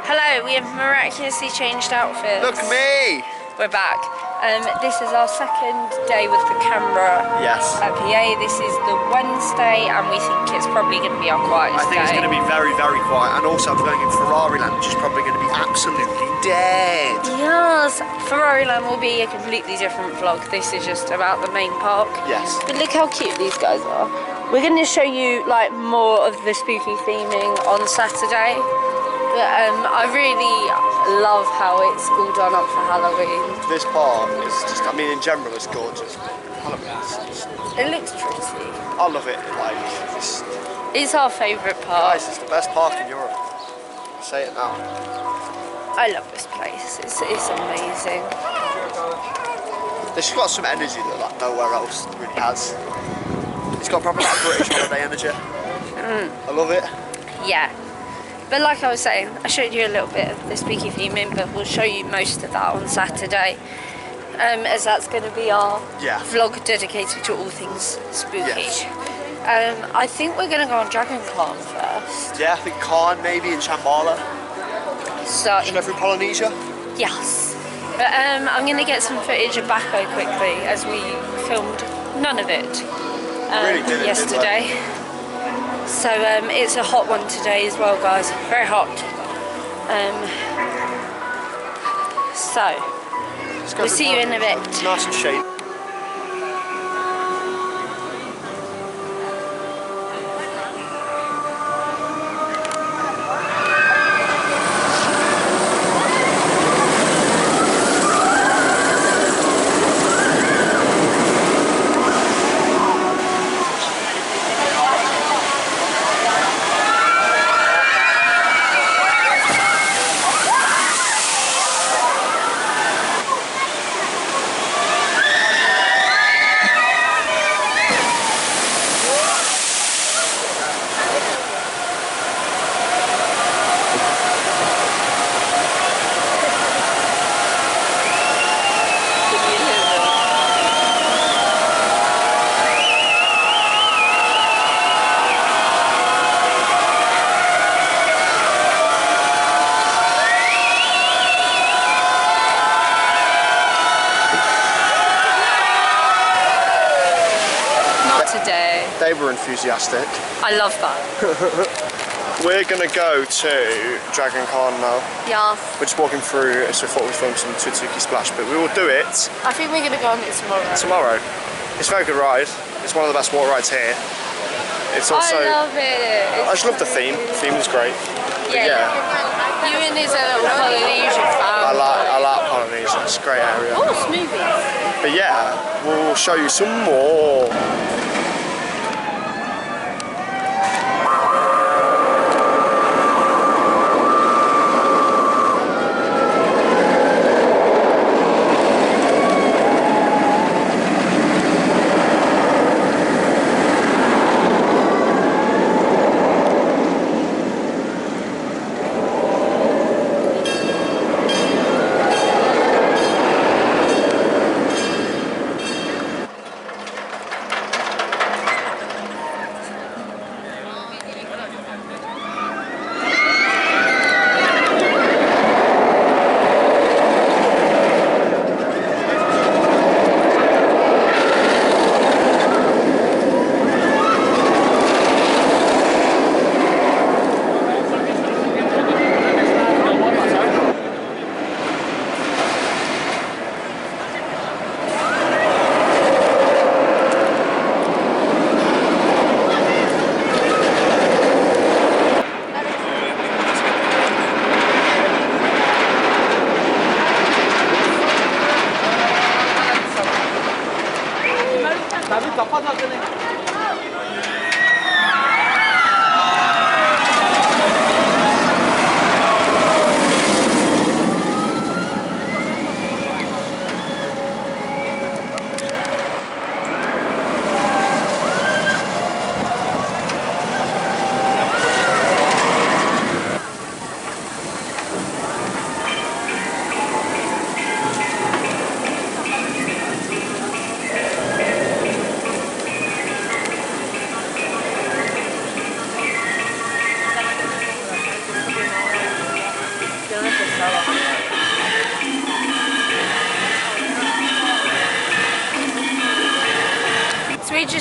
Hello, we have miraculously changed outfits. Look at me! We're back. This is our second day with the camera Yes. at PA. This is the Wednesday, and we think it's probably going to be our quietest I think it's day. going to be very, very quiet. And also, we're going in Ferrari Land, which is probably going to be absolutely dead. Yes, Ferrari Land will be a completely different vlog. This is just about the main park. Yes. But look how cute these guys are. We're going to show you like more of the spooky theming on Saturday. But I really love how it's all done up for Halloween. This park is just, I mean, in general, it's gorgeous. Halloween is just, It looks pretty. I love it. Like, It's our favourite park. guys, it's the best park in Europe. I'll say it now. I love this place. It's amazing. It's got some energy that like nowhere else really has. It's got proper like British holiday energy. I love it. Yeah. But like I was saying, I showed you a little bit of the spooky theming, but we'll show you most of that on Saturday, as that's going to be our vlog dedicated to all things spooky. Yes. I think we're going to go on Dragon Con first. Yeah, I think Cairn maybe in Shambhala. So, Should we go through Polynesia? yes. But I'm going to get some footage of Baco quickly, as we filmed none of it yesterday. So it's a hot one today as well, guys. Very hot. So we'll see you in a bit. It's nice and shady. They were enthusiastic. I love that. We're gonna go to Dragon Con now. Yeah. We're just walking through, so we thought we'd film some Tutuki Splash, but we will do it I think we're going to go on it tomorrow. tomorrow. It's a very good ride. It's one of the best water rides here. It's also. I love it. I just love the theme. The theme is great. Yeah. Ewan is a little Polynesian fan. I like Polynesia. It's a great area. Oh, smoothies. But yeah, we'll show you some more.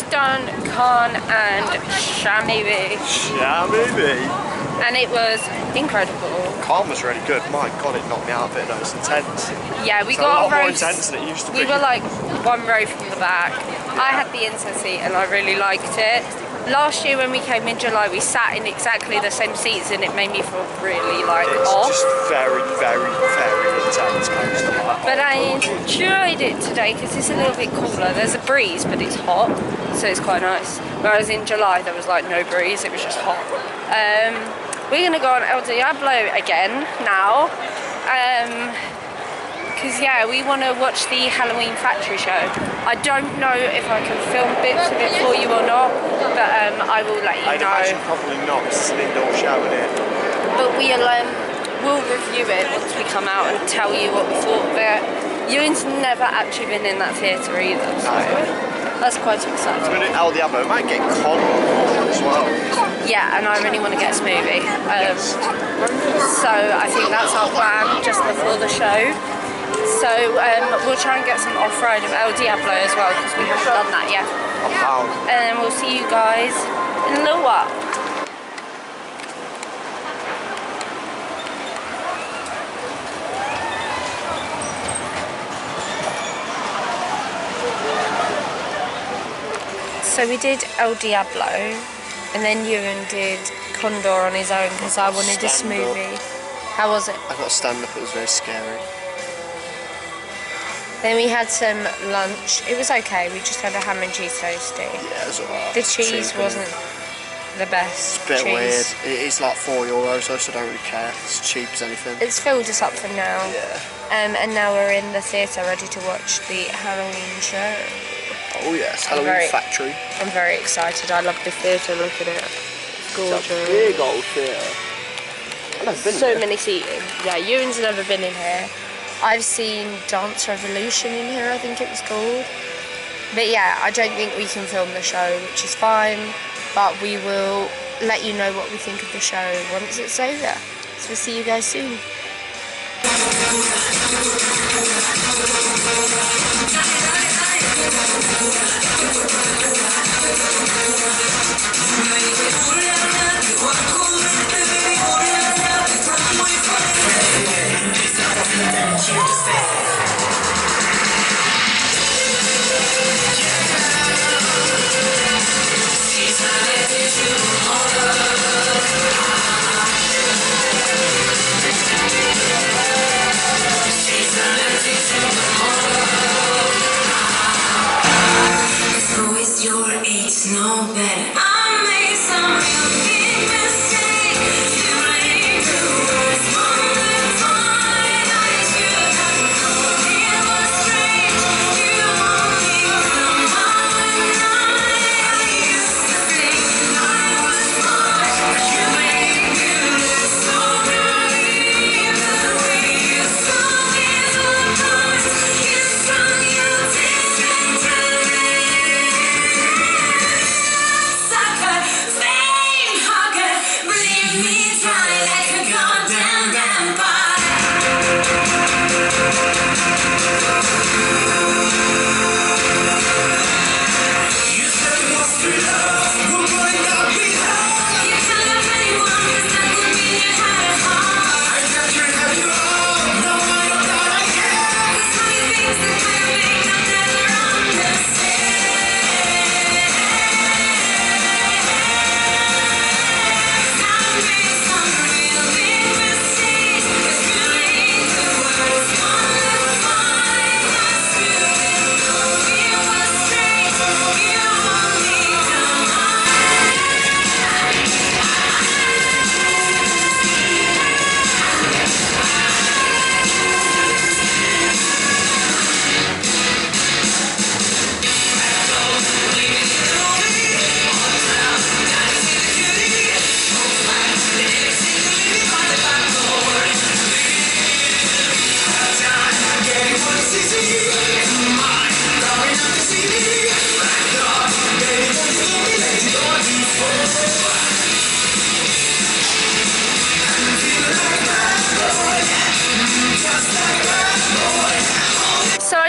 done Cannes and Chamonix. And it was incredible. Calm was really good. My God, it knocked me out a bit. It was intense. Yeah, we It's got a lot rows. more intense than it used to be. We were like one row from the back. I had the inside seat and I really liked it. Last year when we came in July, we sat in exactly the same seats and it made me feel really like off. It's just very, very, very intense. But I enjoyed it today because it's a little bit cooler. There's a breeze, but it's hot, so it's quite nice. Whereas in July there was like no breeze, it was just hot. We're gonna go on El Diablo again now. Because yeah, we want to watch the Halloween factory show. I don't know if I can film bits of it for you or not, but I will let you I'd know. imagine probably not, because it's an indoor show, isn't it? But we'll review it once we come out and tell you what we thought of it. Ewan's never actually been in that theatre either, so that's quite exciting. So we're doing El Diablo, we might get con as well. Yeah, and I really want to get a smoothie. So I think that's our plan just before the show. So we'll try and get some off-road of El Diablo as well because we haven't done that yet. And then we'll see you guys in a little while. So we did El Diablo and then Ewan did Condor on his own because I wanted a smoothie. How was it? I got a stand-up, it was very scary. Then we had some lunch. It was okay. We just had a ham and cheese toasty. Yeah, it was alright. The cheese wasn't the best. It's a bit cheese. weird. It's like €4, so I don't really care. It's cheap as anything. It's filled us up for now. Yeah. And now we're in the theatre ready to watch the Halloween show. Oh yes, Halloween Factory. I'm very excited. I love the theatre. Look at it. It's gorgeous. It's a big old theatre. I've never been So there. many seating. Yeah, Ewan's never been in here. I've seen Dance Revolution in here, I think it was called. But yeah, I don't think we can film the show, which is fine. But we will let you know what we think of the show once it's over. So we'll see you guys soon. So is your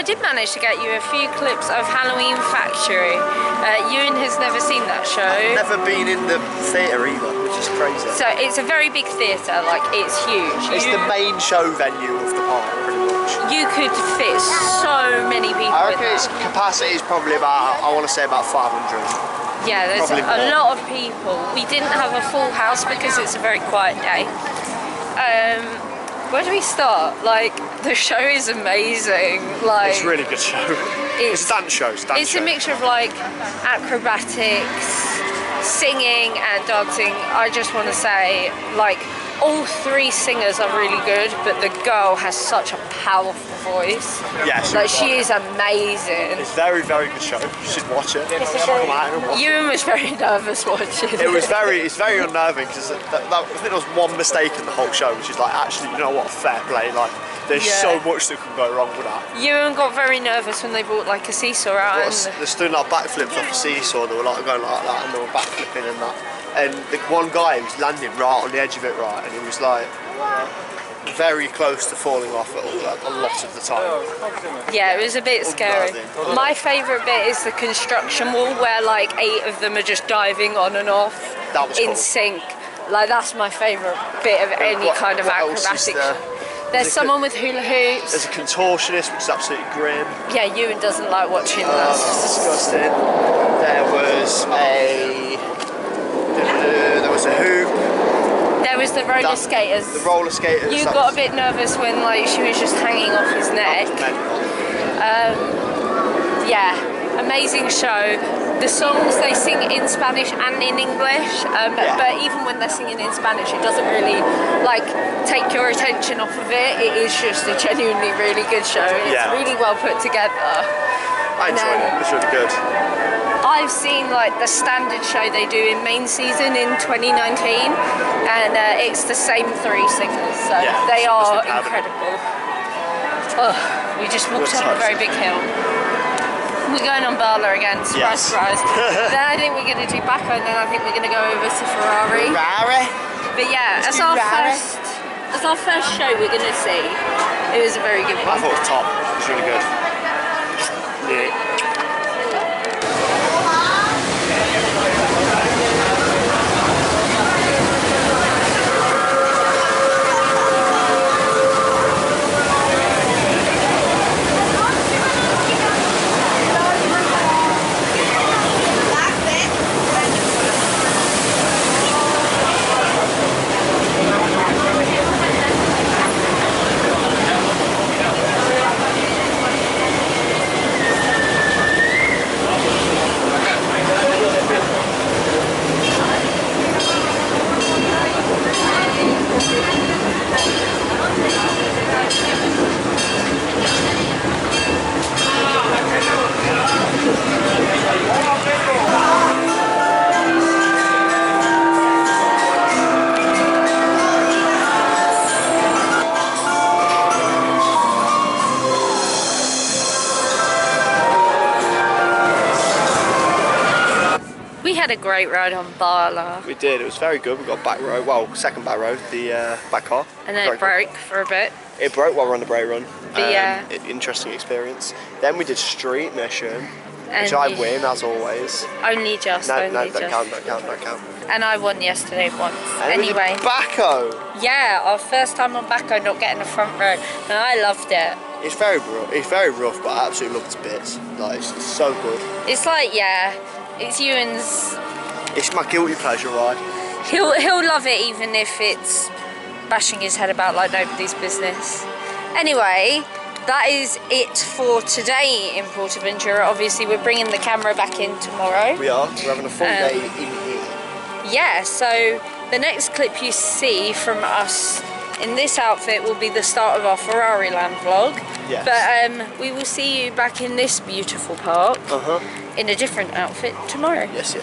did manage to get you a few clips of Halloween Factory. Ewan has never seen that show. I've never been in the theatre either, which is crazy. So it's a very big theatre, like it's huge. It's the main show venue of the park, pretty much. You could fit so many people. I reckon its capacity is probably about, I want to say about 500. Yeah, there's a lot of people. We didn't have a full house because it's a very quiet day. Where do we start? Like, the show is amazing. Like, it's a really good show. It's a dance show. It's a mixture of like acrobatics, singing and dancing. I just want to say, like, all three singers are really good, but the girl has such a powerful voice. Yeah, she is amazing. It's a very, very good show. You should watch it. Ewan was very nervous watching it. It's very unnerving because I think there was one mistake in the whole show, which is like, actually, you know what, fair play. Like, there's so much that can go wrong with that. Ewan got very nervous when they brought like a seesaw out. They're doing like backflips off a seesaw. They were like going like that, and they were backflipping and that. And the one guy was landing right on the edge of it, right, and he was like very close to falling off a lot of the time. Yeah, it was a bit scary. My favourite bit is the construction wall where like 8 of them are just diving on and off in sync. Like, that's my favourite bit of any kind of acrobatic. There's someone with hula hoops. There's a contortionist, which is absolutely grim. Yeah, Ewan doesn't like watching that. It's disgusting. There was a hoop. There was the roller skaters. The roller skaters. You got a bit nervous when like she was just hanging off his neck. Yeah, amazing show. The songs they sing in Spanish and in English, but even when they're singing in Spanish, it doesn't really like take your attention off of it. It is just a genuinely really good show. It's really well put together. I enjoyed it. It was really good. I've seen like the standard show they do in main season in 2019, and it's the same 3 singers, so they are incredible. Oh, we just walked up a very big hill. We're going on Bala again, surprise, surprise. Then I think we're going to do Baco, and then I think we're going to go over to Ferrari. But yeah, as our first show we're going to see, it was a very good one. I thought it was top. It was really good. Yeah. We had a great ride on Bala. We did. It was very good. We got back row. Well, second back row, the back car. And then it broke for a bit. It broke while we were on the brake run. Interesting experience. Then we did street mission, which I win as always. Only just. Don't count. And I won yesterday once. And anyway. Baco. Yeah, our first time on Baco, not getting the front row, and I loved it. It's very rough, but I absolutely love it to bits. Like, it's so good. It's like, it's Ewan's. It's my guilty pleasure ride. He'll love it even if it's bashing his head about like nobody's business. Anyway, that is it for today in Portaventura. Obviously, we're bringing the camera back in tomorrow. We are. We're having a full day in here. Yeah, so the next clip you see from us in this outfit will be the start of our Ferrari Land vlog. Yes. But we will see you back in this beautiful park in a different outfit tomorrow. Yes.